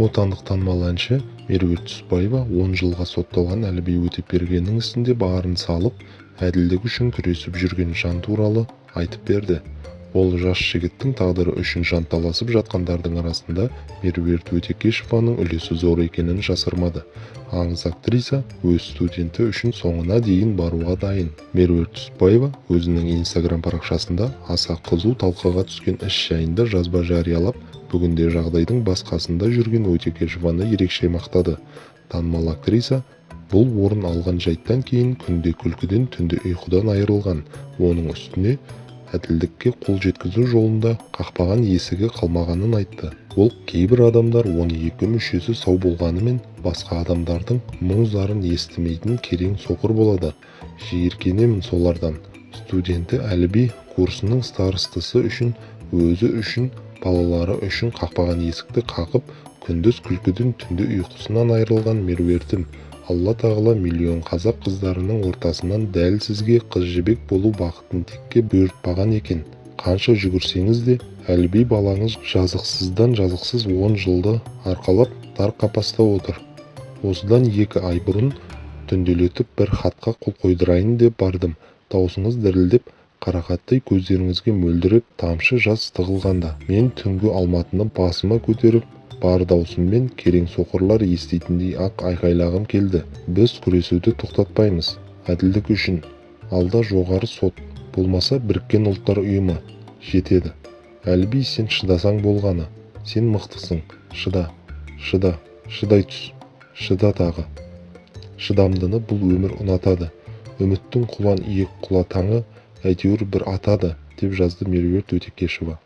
Отандық танымал әнші Меруерт Түсіпбаева 10 жылға сотталған Әліби Өтепбергеннің ісінде барын салып, әділдік үшін күресіп жүрген жан туралы айтып берді. Ол жас жігіттің тағдыры үшін жанталасып жатқандардың арасында Меруерт Өтекешеваның үлесі зор екенін жасырмады. Аңыз актриса өз студенті үшін соңына дейін баруға дайын. Меруерт Түсіпбаева өзінің Instagram парақшасында аса қызу талқыға түскен іс жайында жазба жариялап, бүгінде жағдайдың басқасында жүрген Өтекешеваны ерекше мақтады. Танымал актриса бұл орын алған жайттан кейін күнде күлкіден, түнде ұйқыдан айырылған. Оның үстіне әділдікке қол жеткізу жолында қақпаған есігі қалмағанын айтты. Ол кейбір адамдар 12 мүшесі сау болғанымен басқа адамдардың мұң-зарын естімейтін керең соқыр болады. Жиіркенемін солардан. Студенті Әліби курсының старостасы үшін, өзі үшін, балалары үшін қақпаған есікті қақып, күндіз күлкіден, түнде ұйқысынан айырылған Меруертім. Алла тағала миллион қазақ қыздарының ортасынан дәл сізге қыз жібек болу бақытын текке бұйыртпаған екен. Қанша жүгірсеңіз де, Әліби балаңыз жазықсыздан жазықсыз 10 жылды арқалап дар қапаста отыр. Осыдан 2 ай бұрын түнделетіп бір хатқа қол қойдырайын деп бардым. Даусыңыз дірілдеп, қарақаттай көздеріңізге мөлдіреп, тамшы жас тығылғанда, мен түнгі Алматыны басыма көтеріп, бар даусыммен керең соқырлар еститіндей ақ айқайлағым келді. Біз күресуді тоқтатпаймыз. Әділдік үшін. Алда жоғары сот, болмаса Біріккен ұлттар ұйымы. Жетеді. Әліби, сен шыдасаң болғаны. Сен мықтысың. Шыда, шыдай түс. Шыда тағы. Шыдамдыны бұл өмір ұнатады. Үміттің құлан иек құла таңы әйтеуір бір атады, деп жазды Меруерт Өтекешева.